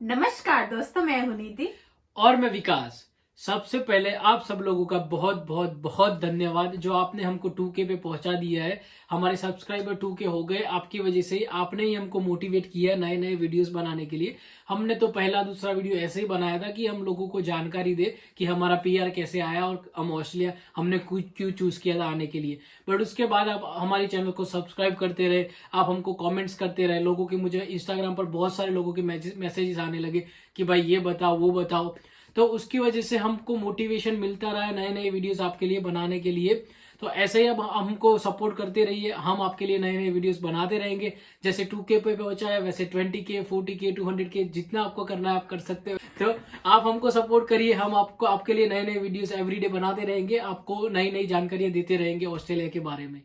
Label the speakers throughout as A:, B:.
A: नमस्कार दोस्तों, मैं हूं नीति।
B: और मैं विकास। सबसे पहले आप सब लोगों का बहुत बहुत बहुत धन्यवाद जो आपने हमको 2K पे पहुंचा दिया है। हमारे सब्सक्राइबर 2K हो गए आपकी वजह से ही। आपने ही हमको मोटिवेट किया नए नए वीडियोस बनाने के लिए। हमने तो पहला दूसरा वीडियो ऐसे ही बनाया था कि हम लोगों को जानकारी दे कि हमारा पीआर कैसे आया और हम ऑस्ट्रेलिया हमने क्यों चूज किया था आने के लिए। बट उसके बाद आप हमारे चैनल को सब्सक्राइब करते रहे, आप हमको कॉमेंट्स करते रहे। लोगों के मुझे इंस्टाग्राम पर बहुत सारे लोगों के मैसेजेस आने लगे कि भाई ये बताओ वो बताओ। तो उसकी वजह से हमको मोटिवेशन मिलता रहा है नए नए वीडियोस आपके लिए बनाने के लिए। तो ऐसे ही अब हमको सपोर्ट करते रहिए, हम आपके लिए नए नए वीडियोस बनाते रहेंगे। जैसे 2K पे पहुंचा है वैसे 20K 40K 200K जितना आपको करना है आप कर सकते हो। तो आप हमको सपोर्ट करिए, हम आपको आपके लिए नए नए वीडियोस एवरीडे बनाते रहेंगे, आपको नई नई जानकारियां देते रहेंगे ऑस्ट्रेलिया के बारे में।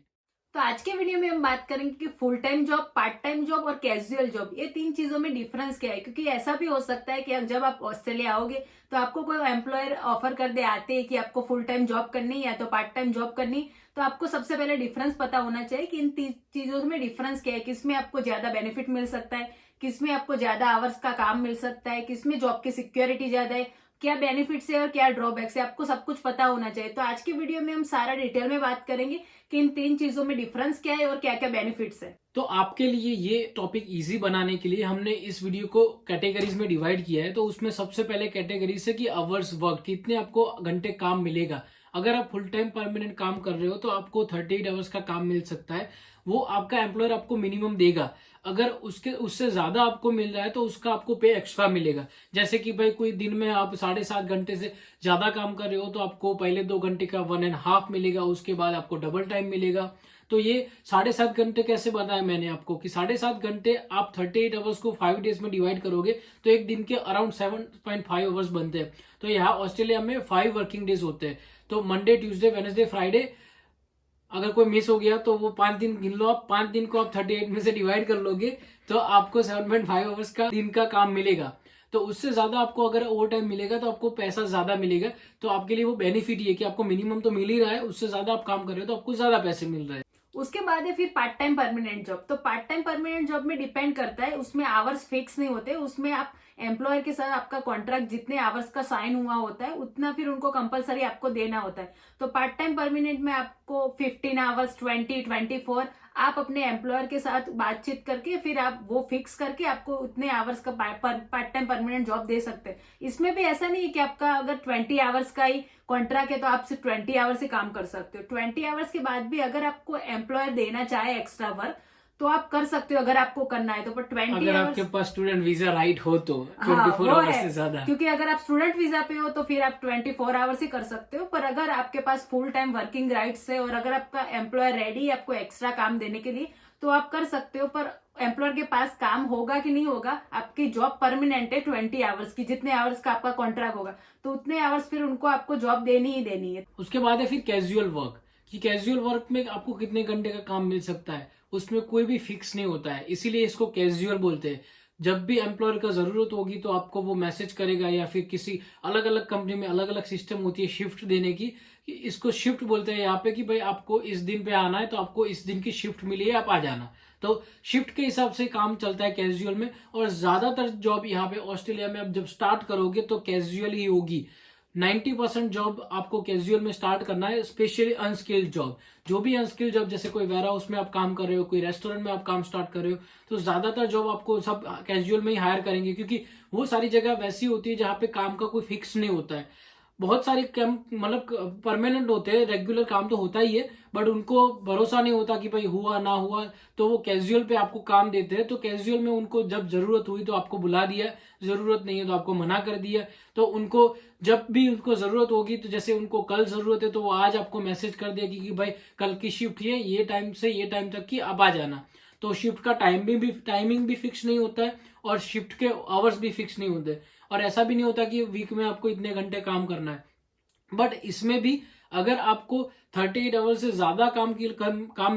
A: तो आज के वीडियो में हम बात करेंगे कि full time job, part time job और कैजुअल जॉब, ये तीन चीजों में डिफरेंस क्या है। क्योंकि ऐसा भी हो सकता है कि जब आप ऑस्ट्रेलिया आओगे तो आपको कोई एम्प्लॉयर ऑफर कर दे आते हैं कि आपको फुल टाइम जॉब करनी है या तो पार्ट टाइम जॉब करनी। तो आपको सबसे पहले डिफरेंस पता होना चाहिए कि इन चीजों में डिफरेंस क्या है, किसमें आपको ज्यादा बेनिफिट मिल सकता है, किसमें आपको ज्यादा आवर्स का काम मिल सकता है, किसमें जॉब की सिक्योरिटी ज्यादा है, क्या बेनिफिट्स है और क्या ड्रॉबैक्स है, आपको सब कुछ पता होना चाहिए। तो आज की वीडियो में हम सारा डिटेल में बात करेंगे कि इन तीन चीजों में डिफरेंस क्या है और क्या क्या बेनिफिट्स है।
B: तो आपके लिए ये टॉपिक इजी बनाने के लिए हमने इस वीडियो को कैटेगरीज में डिवाइड किया है। तो उसमें सबसे पहले कैटेगरीज है कि आवर्स वर्क, कितने आपको घंटे काम मिलेगा। अगर आप फुल टाइम परमानेंट काम कर रहे हो तो आपको 38 आवर्स का काम मिल सकता है। वो आपका एम्प्लॉयर आपको मिनिमम देगा। अगर उसके उससे ज्यादा आपको मिल रहा है तो उसका आपको पे एक्स्ट्रा मिलेगा। जैसे कि भाई कोई दिन में आप 7.5 घंटे से ज्यादा काम कर रहे हो तो आपको पहले 2 घंटे का 1.5 मिलेगा, उसके बाद आपको डबल टाइम मिलेगा। तो ये 7.5 घंटे कैसे बताया मैंने आपको कि 7.5 घंटे आप 38 आवर्स को 5 डेज में डिवाइड करोगे तो एक दिन के अराउंड 7.5 आवर्स बनते हैं। तो यहाँ ऑस्ट्रेलिया में 5 वर्किंग डेज होते हैं। तो मंडे ट्यूसडे वेडनेसडे फ्राइडे अगर कोई मिस हो गया तो वो 5 दिन गिन लो। आप 5 दिन को आप 38 में से डिवाइड कर लोगे तो आपको 7.5 आवर्स का दिन का काम मिलेगा। तो उससे ज्यादा आपको अगर ओवर टाइम मिलेगा तो आपको पैसा ज्यादा मिलेगा। तो आपके लिए वो बेनिफिट ही है कि आपको मिनिमम तो मिल ही रहा है, उससे ज्यादा आप काम कर रहे हो तो आपको ज्यादा पैसे मिल रहे हैं।
A: उसके बाद है फिर पार्ट टाइम परमानेंट जॉब। तो पार्ट टाइम परमानेंट जॉब में डिपेंड करता है, उसमें आवर्स फिक्स नहीं होते। उसमें आप एम्प्लॉयर के साथ आपका कॉन्ट्रैक्ट जितने आवर्स का साइन हुआ होता है उतना फिर उनको कंपलसरी आपको देना होता है। तो पार्ट टाइम परमानेंट में आपको 15 आवर्स, 20, 24 आप अपने एम्प्लॉयर के साथ बातचीत करके फिर आप वो फिक्स करके आपको उतने आवर्स का पार्ट टाइम परमानेंट जॉब दे सकते हैं। इसमें भी ऐसा नहीं है कि आपका अगर 20 आवर्स का ही कॉन्ट्रैक्ट है तो आप सिर्फ 20 आवर्स ही काम कर सकते हो। 20 आवर्स के बाद भी अगर आपको एम्प्लॉयर देना चाहे एक्स्ट्रा वर्क तो आप कर सकते हो, अगर आपको करना है तो। पर 20
B: अगर
A: आवर्स,
B: आपके पास स्टूडेंट वीजा राइट हो तो
A: हाँ
B: 24
A: वो
B: आवर्स
A: है।
B: से ज्यादा।
A: क्योंकि अगर आप स्टूडेंट वीजा पे हो तो फिर आप 24 आवर्स ही कर सकते हो। पर अगर आपके पास फुल टाइम वर्किंग राइट्स है और अगर आपका एम्प्लॉयर रेडी है आपको एक्स्ट्रा काम देने के लिए तो आप कर सकते हो। पर एम्प्लॉयर के पास काम होगा कि नहीं होगा, आपकी जॉब परमानेंट है 20 आवर्स की, जितने आवर्स का आपका कॉन्ट्रैक्ट होगा तो उतने आवर्स फिर उनको आपको जॉब देनी ही देनी है।
B: उसके बाद है फिर कैजुअल वर्क, कि कैजुअल वर्क में आपको कितने घंटे का काम मिल सकता है। उसमें कोई भी फिक्स नहीं होता है, इसीलिए इसको कैजुअल बोलते हैं। जब भी एम्प्लॉयर का जरूरत होगी तो आपको वो मैसेज करेगा, या फिर किसी अलग अलग कंपनी में अलग अलग सिस्टम होती है शिफ्ट देने की, कि इसको शिफ्ट बोलते हैं यहाँ पे कि भाई आपको इस दिन पे आना है तो आपको इस दिन की शिफ्ट मिली है, आप आ जाना। तो शिफ्ट के हिसाब से काम चलता है कैजुअल में। और ज्यादातर जॉब यहाँ पे ऑस्ट्रेलिया में आप जब स्टार्ट करोगे तो कैजुअल ही होगी। 90% जॉब आपको कैजुअल में स्टार्ट करना है, स्पेशली अनस्किल्ड जॉब। जो भी अनस्किल्ड जॉब, जैसे कोई वेयर हाउस में आप काम कर रहे हो, कोई रेस्टोरेंट में आप काम स्टार्ट कर रहे हो, तो ज्यादातर जॉब आपको सब कैजुअल में ही हायर करेंगे। क्योंकि वो सारी जगह वैसी होती है जहाँ पे काम का कोई फिक्स नहीं होता है। बहुत सारे काम मतलब परमानेंट होते हैं, रेगुलर काम तो होता ही है, बट उनको भरोसा नहीं होता कि भाई हुआ ना हुआ, तो वो कैजुअल पे आपको काम देते हैं। तो कैजुअल में उनको जब जरूरत हुई तो आपको बुला दिया, जरूरत नहीं है तो आपको मना कर दिया। तो उनको जब भी उनको जरूरत होगी, तो जैसे उनको कल जरूरत है तो वो आज आपको मैसेज कर देगी कि भाई कल की शिफ्ट है, ये टाइम से ये टाइम तक की, अब आ जाना। तो शिफ्ट का टाइमिंग भी फिक्स नहीं होता है और शिफ्ट के आवर्स भी फिक्स नहीं होते। और ऐसा भी नहीं होता कि वीक में आपको इतने घंटे काम करना है। बट इसमें भी अगर आपको 38 आवर से ज्यादा काम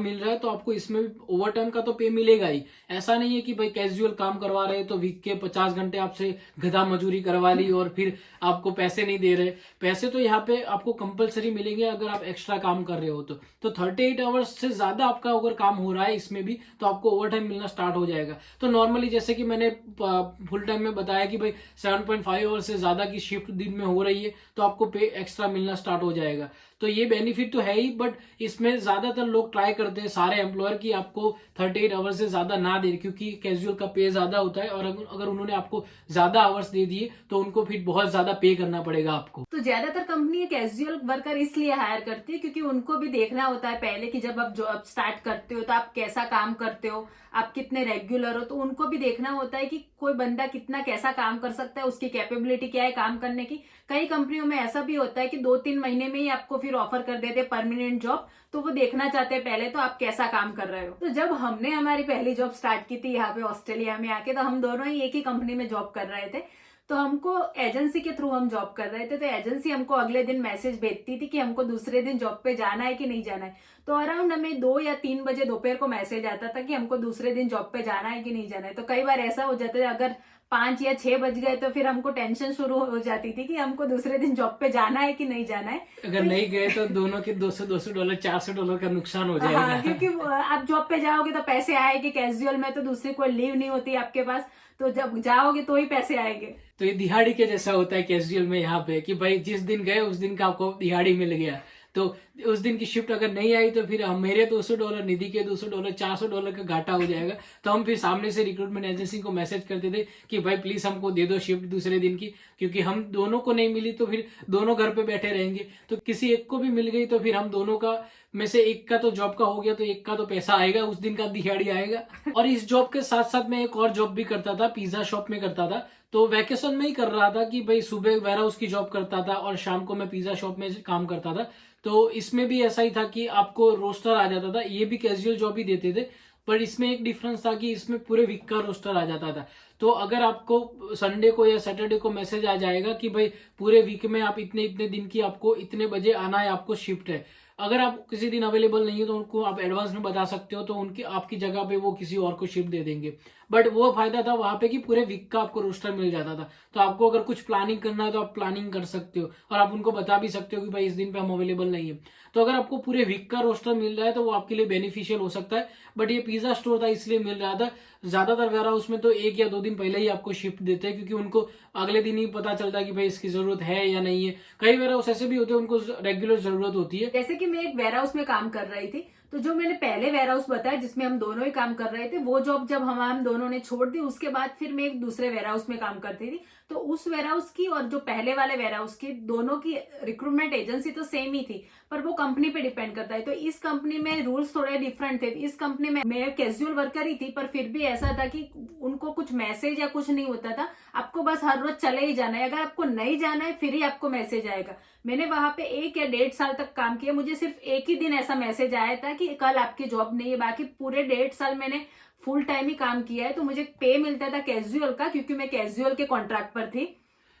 B: मिल रहा है तो आपको इसमें भी ओवर टाइम का तो पे मिलेगा ही। ऐसा नहीं है कि भाई कैजुअल काम करवा रहे हैं तो वीक के 50 घंटे आपसे गधा मजूरी करवा ली और फिर आपको पैसे नहीं दे रहे। पैसे तो यहाँ पे आपको कंपलसरी मिलेंगे अगर आप एक्स्ट्रा काम कर रहे हो तो 38 आवर्स से ज्यादा आपका अगर काम हो रहा है इसमें भी तो आपको ओवर टाइम मिलना स्टार्ट हो जाएगा। तो नॉर्मली जैसे कि मैंने फुल टाइम में बताया कि भाई 7.5 आवर्स से ज्यादा की शिफ्ट दिन में हो रही है तो आपको पे एक्स्ट्रा मिलना स्टार्ट हो जाएगा। तो ये बेनिफिट तो है ही, बट इसमें ज्यादातर लोग ट्राई करते हैं सारे एम्प्लॉयर की आपको 38 आवर्स से ज्यादा ना दे, क्योंकि कैजुअल का पे ज्यादा होता है और अगर उन्होंने आपको ज्यादा आवर्स दे दिए तो उनको फिर बहुत ज्यादा पे करना पड़ेगा आपको।
A: तो ज्यादातर कंपनी कैजुअल वर्कर इसलिए हायर करती है क्योंकि उनको भी देखना होता है पहले कि जब आप जॉब स्टार्ट करते हो तो आप कैसा काम करते हो, आप कितने रेगुलर हो, तो उनको भी देखना होता है कि कोई बंदा कितना कैसा काम कर सकता है, उसकी कैपेबिलिटी क्या है काम करने की। कई कंपनियों में ऐसा भी होता है कि 2-3 महीने में ही आपको फिर ऑफर कर देते हैं परमानेंट जॉब, तो वो देखना चाहते हैं पहले तो आप कैसा काम कर रहे हो। तो जब हमने हमारी पहली जॉब स्टार्ट की थी यहाँ पे ऑस्ट्रेलिया में आके, तो हम दोनों ही एक ही कंपनी में जॉब कर रहे थे। तो हमको एजेंसी के थ्रू हम जॉब कर रहे थे, तो एजेंसी हमको अगले दिन मैसेज भेजती थी कि हमको दूसरे दिन जॉब पे जाना है कि नहीं जाना है। तो अराउंड हमें 2 या 3 बजे दोपहर को मैसेज आता था कि हमको दूसरे दिन जॉब पे जाना है कि नहीं जाना है। तो कई बार ऐसा हो जाता है अगर 5 या 6 बज गए तो फिर हमको टेंशन शुरू हो जाती थी कि हमको दूसरे दिन जॉब पे जाना है कि नहीं जाना है।
B: अगर नहीं गए तो दोनों के $200 $400 का नुकसान हो
A: हाँ,
B: जाएगा।
A: क्योंकि आप जॉब पे जाओगे तो पैसे आएंगे, कैजुअल में तो दूसरी कोई लीव नहीं होती आपके पास, तो जब जाओगे तो ही पैसे आएंगे।
B: तो ये दिहाड़ी के जैसा होता है कैजुअल में यहाँ पे कि भाई जिस दिन गए उस दिन का आपको दिहाड़ी मिल गया। तो उस दिन की शिफ्ट अगर नहीं आई तो फिर मेरे $200, निधि के $200, $400 का घाटा हो जाएगा। तो हम फिर सामने से रिक्रूटमेंट एजेंसी को मैसेज करते थे कि भाई प्लीज हमको दे दो शिफ्ट दूसरे दिन की, क्योंकि हम दोनों को नहीं मिली तो फिर दोनों घर पे बैठे रहेंगे। तो किसी एक को भी मिल गई तो फिर हम दोनों का में से एक का तो जॉब का हो गया, तो एक का तो पैसा आएगा, उस दिन का दिहाड़ी आएगा। और इस जॉब के साथ साथ मैं एक और जॉब भी करता था, पिज्जा शॉप में करता था। तो वैकेशन में ही कर रहा था कि भाई सुबह वेयर हाउस की जॉब करता था और शाम को मैं पिज्जा शॉप में काम करता था। तो इसमें भी ऐसा ही था कि आपको रोस्टर आ जाता था, ये भी कैजुअल जॉब ही देते थे, पर इसमें एक डिफरेंस था कि इसमें पूरे वीक का रोस्टर आ जाता था। तो अगर आपको संडे को या सैटरडे को मैसेज आ जाएगा कि भाई पूरे वीक में आप इतने इतने दिन की आपको इतने बजे आना है, आपको शिफ्ट है। अगर आप किसी दिन अवेलेबल नहीं है तो उनको आप एडवांस में बता सकते हो, तो उनकी आपकी जगह पे वो किसी और को शिफ्ट दे देंगे। बट वो फायदा था वहां पे कि पूरे वीक का आपको रोस्टर मिल जाता था। तो आपको अगर कुछ प्लानिंग करना है तो आप प्लानिंग कर सकते हो और आप उनको बता भी सकते हो कि भाई इस दिन पे हम अवेलेबल नहीं है। तो अगर आपको पूरे वीक का रोस्टर मिल रहा है तो वो आपके लिए बेनिफिशियल हो सकता है। बट ये पिज्जा स्टोर था इसलिए मिल रहा था। ज्यादातर वेयर हाउस में तो 1 या 2 दिन पहले ही आपको शिफ्ट देते हैं, क्योंकि उनको अगले दिन ही पता चलता है कि भाई इसकी जरूरत है या नहीं है। कई वेयर हाउस ऐसे भी होते हैं उनको रेगुलर जरूरत होती है।
A: जैसे कि मैं एक वेयर हाउस में काम कर रही थी, तो जो मैंने पहले वेयर हाउस बताया जिसमें हम दोनों ही काम कर रहे थे, वो जॉब जब हम दोनों ने छोड़ दी उसके बाद फिर मैं एक दूसरे वेयर हाउस में काम करती थी। तो उस वेयर हाउस की और जो पहले वाले वेयर हाउस की, दोनों की रिक्रूटमेंट एजेंसी तो सेम ही थी, पर वो कंपनी पे डिपेंड करता है। तो इस कंपनी में रूल्स थोड़े डिफरेंट थे। इस कंपनी में मैं कैजुअल वर्कर ही थी, पर फिर भी ऐसा था कि उनको कुछ मैसेज या कुछ नहीं होता था, आपको बस हर रोज चले ही जाना है। अगर आपको नहीं जाना है फिर ही आपको मैसेज आएगा। मैंने वहां पे 1 या 1.5 साल तक काम किया, मुझे सिर्फ एक ही दिन ऐसा मैसेज आया था कि कल आपकी जॉब नहीं है। बाकी पूरे 1.5 साल मैंने फुल टाइम ही काम किया है। तो मुझे पे मिलता था कैजुअल का, क्योंकि मैं कैजुअल के कॉन्ट्रैक्ट पर थी,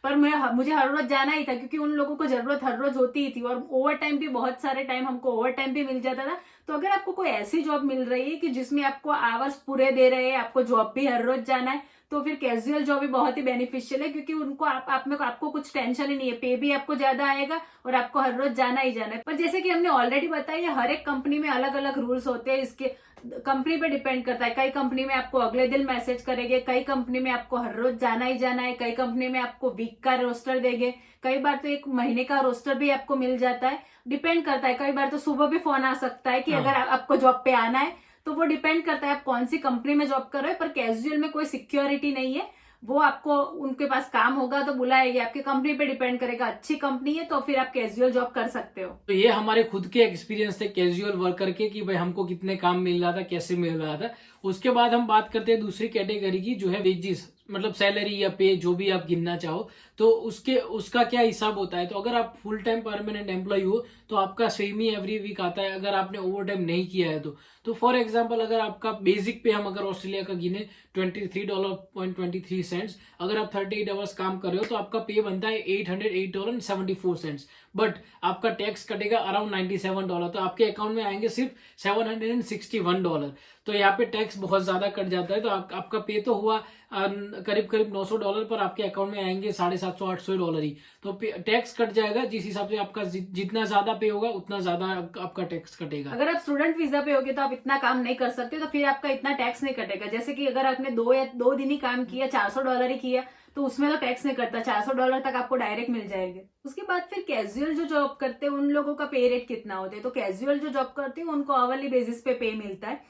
A: पर मुझे हर रोज जाना ही था क्योंकि उन लोगों को जरूरत हर रोज होती ही थी। और ओवर टाइम भी बहुत सारे टाइम हमको ओवर टाइम भी मिल जाता था। तो अगर आपको कोई ऐसी जॉब मिल रही है कि जिसमें आपको आवर्स पूरे दे रहे हैं, आपको जॉब भी हर रोज जाना है, तो फिर कैजुअल जॉब भी बहुत ही बेनिफिशियल है, क्योंकि उनको आपको कुछ टेंशन ही नहीं है, पे भी आपको ज्यादा आएगा और आपको हर रोज जाना ही जाना है। पर जैसे कि हमने ऑलरेडी बताया, हर एक कंपनी में अलग अलग रूल्स होते हैं, इसके कंपनी पे डिपेंड करता है। कई कंपनी में आपको अगले दिन मैसेज करेंगे, कई कंपनी में आपको हर रोज जाना ही जाना है, कई कंपनी में आपको वीक का रोस्टर देंगे, कई बार तो 1 महीने का रोस्टर भी आपको मिल जाता है। डिपेंड करता है, कई बार तो सुबह भी फोन आ सकता है कि अगर आपको जॉब पे आना है। तो वो डिपेंड करता है आप कौन सी कंपनी में जॉब कर रहे हो। पर कैजुअल में कोई सिक्योरिटी नहीं है, वो आपको उनके पास काम होगा तो बुलाएंगे, आपकी कंपनी पे डिपेंड करेगा। अच्छी कंपनी है तो फिर आप कैजुअल जॉब कर सकते हो।
B: तो ये हमारे खुद के एक्सपीरियंस थे कैजुअल वर्कर के कि भाई हमको कितने काम मिल रहा था, कैसे मिल रहा था। उसके बाद हम बात करते हैं दूसरी कैटेगरी की, जो है वेजेस। मतलब सैलरी या पे जो भी आप गिनना चाहो, तो उसका क्या हिसाब होता है। तो अगर आप फुल टाइम परमानेंट एम्प्लॉय हो तो आपका सेम ही एवरी वीक आता है, अगर आपने ओवर टाइम नहीं किया है तो फॉर एग्जांपल अगर आपका बेसिक पे हम अगर ऑस्ट्रेलिया का गिने $23.23, अगर आप 38 आवर्स काम कर रहे हो तो आपका पे बनता है $808.74, बट आपका टैक्स कटेगा अराउंड $97, तो आपके अकाउंट में आएंगे सिर्फ $761। तो यहाँ पे टैक्स बहुत ज्यादा कट जाता है, तो आपका पे तो हुआ करीब करीब $900, पर आपके अकाउंट में आएंगे $750-800 ही। तो टैक्स कट जाएगा, जिस हिसाब से आपका जितना ज्यादा पे होगा उतना ज्यादा आपका टैक्स कटेगा।
A: अगर आप स्टूडेंट वीजा पे होगे तो आप इतना काम नहीं कर सकते, तो फिर आपका इतना टैक्स नहीं कटेगा। जैसे कि अगर आपने 2 दिन ही काम किया, $400 ही किया, तो उसमें तो टैक्स नहीं कटता, $400 तक आपको डायरेक्ट मिल जाएंगे। उसके बाद फिर कैजुअल जो जॉब करते हैं उन लोगों का पे रेट कितना होता है। तो कैजुअल जो जॉब करते हैं उनको आवरली बेसिस पे मिलता है,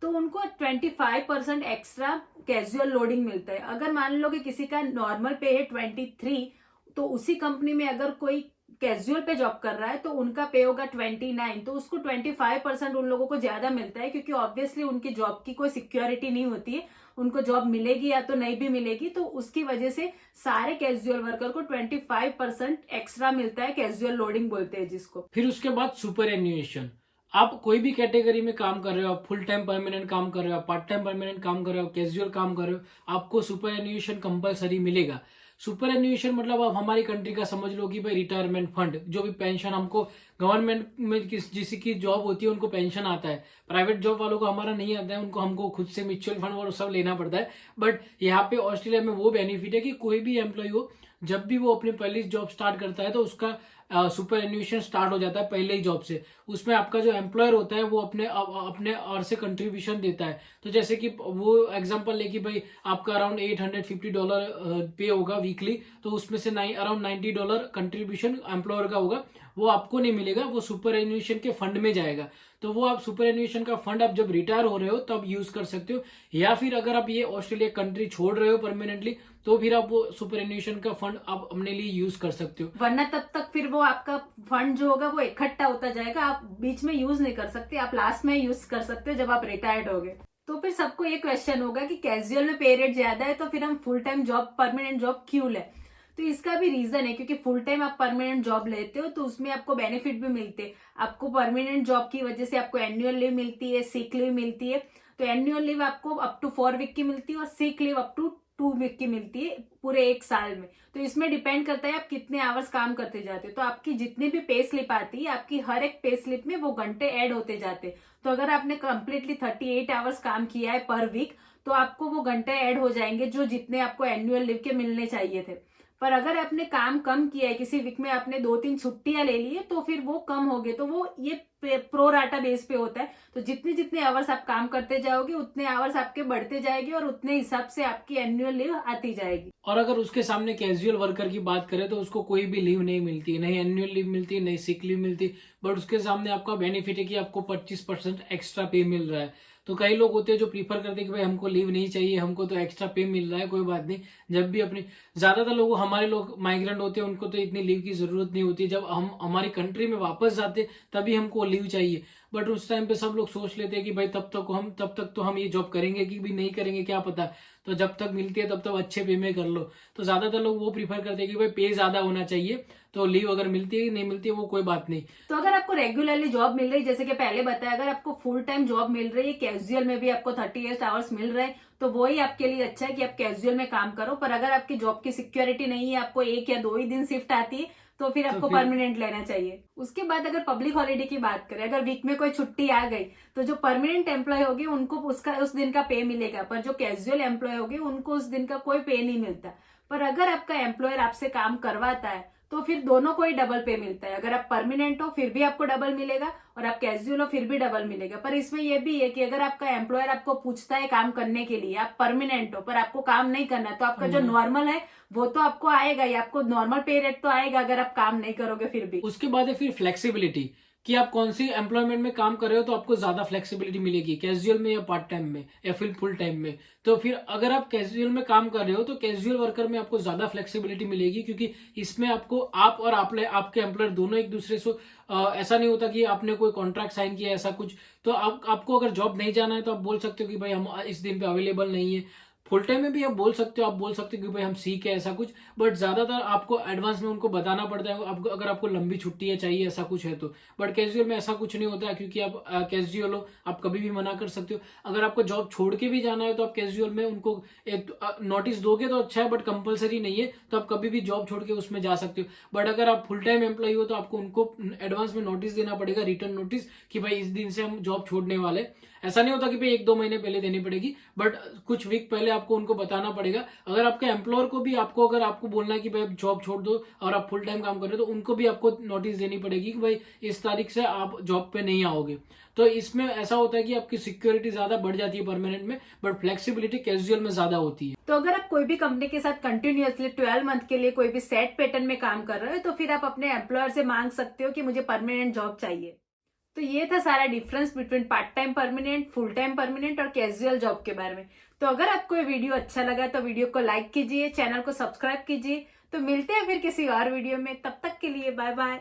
A: तो उनको 25% एक्स्ट्रा कैजुअल लोडिंग मिलता है। अगर मान लो कि किसी का नॉर्मल पे है 23, तो उसी कंपनी में अगर कोई कैजुअल पे जॉब कर रहा है तो उनका पे होगा 29, तो उसको 25% उन लोगों को ज्यादा मिलता है, क्योंकि ऑब्वियसली उनकी जॉब की कोई सिक्योरिटी नहीं होती है, उनको जॉब मिलेगी या तो नहीं भी मिलेगी। तो उसकी वजह से सारे कैजुअल वर्कर को 25% एक्स्ट्रा मिलता है, कैजुअल लोडिंग बोलते हैं जिसको।
B: फिर उसके बाद सुपर एन्यूएशन। आप कोई भी कैटेगरी में काम कर रहे हो, आप फुल टाइम परमानेंट काम कर रहे हो, आप पार्ट टाइम परमानेंट काम कर रहे हो, कैजुअल काम कर रहे हो, आपको सुपर एन्यूएशन कंपलसरी मिलेगा। सुपर एन्यूएशन मतलब आप हमारी कंट्री का समझ लो कि भाई रिटायरमेंट फंड, जो भी पेंशन हमको गवर्नमेंट में जिसी की जॉब होती है उनको पेंशन आता है, प्राइवेट जॉब वालों को हमारा नहीं आता है, उनको हमको खुद से म्यूचुअल फंड और सब लेना पड़ता है। बट यहाँ पे ऑस्ट्रेलिया में वो बेनिफिट है कि कोई भी एम्प्लॉय हो, जब भी वो अपनी पहली जॉब स्टार्ट करता है तो उसका सुपर एन्यूएशन स्टार्ट हो जाता है पहले ही जॉब से। उसमें आपका जो एम्प्लॉयर होता है वो अपने और से कंट्रीब्यूशन देता है। तो जैसे कि वो एग्जांपल ले कि भाई आपका अराउंड $850 पे होगा वीकली, तो उसमें से अराउंड $90 कंट्रीब्यूशन एम्प्लॉयर का होगा, वो आपको नहीं मिलेगा, वो सुपर एन्यूएशन के फंड में जाएगा। तो वो आप सुपर एन्यूएशन का फंड आप जब रिटायर हो रहे हो तब यूज कर सकते हो, या फिर अगर आप ये ऑस्ट्रेलिया कंट्री छोड़ रहे हो परमानेंटली तो फिर आप वो सुपर एन्यूएशन का फंड आप अपने लिए यूज कर सकते हो।
A: वरना तब तक फिर वो आपका फंड जो होगा वो इकट्ठा होता जाएगा, आप बीच में यूज नहीं कर सकते, आप लास्ट में यूज कर सकते हो जब आप रिटायर्ड हो गए। तो फिर सबको ये क्वेश्चन होगा कि कैजुअल में पे रेट ज्यादा है तो फिर हम full time job permanent job क्यों ले। तो इसका भी रीजन है, क्योंकि फुल टाइम आप परमानेंट जॉब लेते हो तो उसमें आपको बेनिफिट भी मिलते हैं। आपको परमानेंट जॉब की वजह से आपको एनुअल लीव मिलती है, सिक लीव मिलती है। तो एनुअल लीव आपको अप टू 4 वीक की मिलती है और sick leave up to 2 week की मिलती है पूरे 1 साल में। तो इसमें डिपेंड करता है आप कितने आवर्स काम करते जाते हो। तो आपकी जितनी भी पे स्लिप आती है, आपकी हर एक पे स्लिप में वो घंटे ऐड होते जाते हैं। तो अगर आपने कंप्लीटली 38 आवर्स काम किया है पर वीक, तो आपको वो घंटे ऐड हो जाएंगे जो जितने आपको एनुअल लीव के मिलने चाहिए थे। पर अगर आपने काम कम किया है, किसी वीक में आपने 2-3 छुट्टियां ले ली है, तो फिर वो कम हो गए। तो वो ये प्रो राटा बेस पे होता है। तो जितने जितने आवर्स आप काम करते जाओगे उतने आवर्स आपके बढ़ते जाएंगे और उतने हिसाब से आपकी एनुअल लीव आती जाएगी।
B: और अगर उसके सामने कैजुअल वर्कर की बात करें तो उसको कोई भी लीव नहीं मिलती, नहीं एनुअल लीव मिलती, नहीं सिक लीव मिलती, बट उसके सामने आपका बेनिफिट है कि आपको 25% एक्स्ट्रा पे मिल रहा है। तो कई लोग होते हैं जो प्रीफर करते हैं कि भाई हमको लीव नहीं चाहिए, हमको तो एक्स्ट्रा पे मिल रहा है, कोई बात नहीं। जब भी अपनी ज्यादातर लोग हमारे लोग माइग्रेंट होते हैं, उनको तो इतनी लीव की जरूरत नहीं होती, जब हम हमारी कंट्री में वापस जाते तभी हमको लीव चाहिए। बट उस टाइम पे सब लोग सोच लेते हैं कि भाई तब तक तो हम ये जॉब करेंगे कि भी नहीं करेंगे क्या पता, तो जब तक मिलती है तब तक अच्छे पे में कर लो। तो ज्यादातर लोग वो प्रीफर करते हैं कि भाई पे ज्यादा होना चाहिए, तो लीव अगर मिलती है नहीं मिलती है वो कोई बात नहीं।
A: तो अगर आपको रेगुलरली जॉब मिल रही है, जैसे कि पहले बताया, अगर आपको फुल टाइम जॉब मिल रही है, कैजुअल में भी आपको 38 आवर्स मिल रहे हैं, तो वही आपके लिए अच्छा है कि आप कैजुअल में काम करो। पर अगर आपकी जॉब की सिक्योरिटी नहीं है, आपको 1 या 2 ही दिन शिफ्ट आती है, तो फिर आपको परमानेंट लेना चाहिए। उसके बाद अगर पब्लिक हॉलीडे की बात करें, अगर वीक में कोई छुट्टी आ गई, तो जो परमानेंट एम्प्लॉय होगी उनको उस दिन का पे मिलेगा, पर जो कैजुअल एम्प्लॉय होगी उनको उस दिन का कोई पे नहीं मिलता। पर अगर आपका एम्प्लॉयर आपसे काम करवाता है तो फिर दोनों को ही डबल पे मिलता है। अगर आप परमानेंट हो फिर भी आपको डबल मिलेगा और आप कैजुअल हो फिर भी डबल मिलेगा। पर इसमें यह भी है कि अगर आपका एम्प्लॉयर आपको पूछता है काम करने के लिए, आप परमानेंट हो पर आपको काम नहीं करना, तो आपका जो नॉर्मल है वो तो आपको आएगा ही, आपको नॉर्मल पे रेट तो आएगा अगर आप काम नहीं करोगे फिर भी।
B: उसके बाद है फिर फ्लेक्सिबिलिटी, कि आप कौन सी एम्प्लॉयमेंट में काम कर रहे हो तो आपको ज्यादा फ्लेक्सिबिलिटी मिलेगी, कैजुअल में या पार्ट टाइम में या फिर फुल टाइम में। तो फिर अगर आप कैजुअल में काम कर रहे हो तो कैजुअल वर्कर में आपको ज्यादा फ्लेक्सिबिलिटी मिलेगी, क्योंकि इसमें आपको आप और आपके एम्प्लॉयर दोनों एक दूसरे से ऐसा नहीं होता कि आपने कोई कॉन्ट्रैक्ट साइन किया ऐसा कुछ। तो आपको अगर जॉब नहीं जाना है तो आप बोल सकते हो कि भाई हम इस दिन पे अवेलेबल नहीं है, फुल टाइम में भी आप बोल सकते हो कि भाई हम सीखे ऐसा कुछ, बट ज्यादातर आपको एडवांस में उनको बताना पड़ता है आपको, अगर आपको लंबी छुट्टी है चाहिए ऐसा कुछ है तो। बट कैजुअल में ऐसा कुछ नहीं होता है, क्योंकि आप कैजुअल हो, आप कभी भी मना कर सकते हो। अगर आपको जॉब छोड़ के भी जाना है तो आप कैजुअल में उनको एक नोटिस दोगे तो अच्छा है, बट कंपलसरी नहीं है, तो आप कभी भी जॉब छोड़ के उसमें जा सकते हो। बट अगर आप फुल टाइम एम्प्लॉय हो तो आपको उनको एडवांस में नोटिस देना पड़ेगा, रिटर्न नोटिस, कि भाई इस दिन से हम जॉब छोड़ने वाले हैं। ऐसा नहीं होता कि भाई 1-2 महीने पहले देनी पड़ेगी, बट कुछ वीक पहले आपको उनको बताना पड़ेगा। अगर आपके एम्प्लॉयर को भी अगर आपको बोलना है कि भाई जॉब छोड़ दो और आप फुल टाइम काम कर रहे हो, तो उनको भी आपको नोटिस देनी पड़ेगी कि भाई इस तारीख से आप जॉब पे नहीं आओगे। तो इसमें ऐसा होता है कि आपकी सिक्योरिटी ज्यादा बढ़ जाती है परमानेंट में, बट फ्लेक्सिबिलिटी कैजुअल में ज्यादा होती है।
A: तो अगर आप कोई भी कंपनी के साथ कंटिन्यूअसली 12 मंथ के लिए कोई भी सेट पैटर्न में काम कर रहे हो, तो फिर आप अपने एम्प्लॉयर से मांग सकते हो कि मुझे परमानेंट जॉब चाहिए। तो ये था सारा difference between part time permanent, full time permanent और कैजुअल जॉब के बारे में। तो अगर आपको ये वीडियो अच्छा लगा तो वीडियो को लाइक कीजिए, चैनल को सब्सक्राइब कीजिए। तो मिलते हैं फिर किसी और वीडियो में, तब तक के लिए बाय बाय।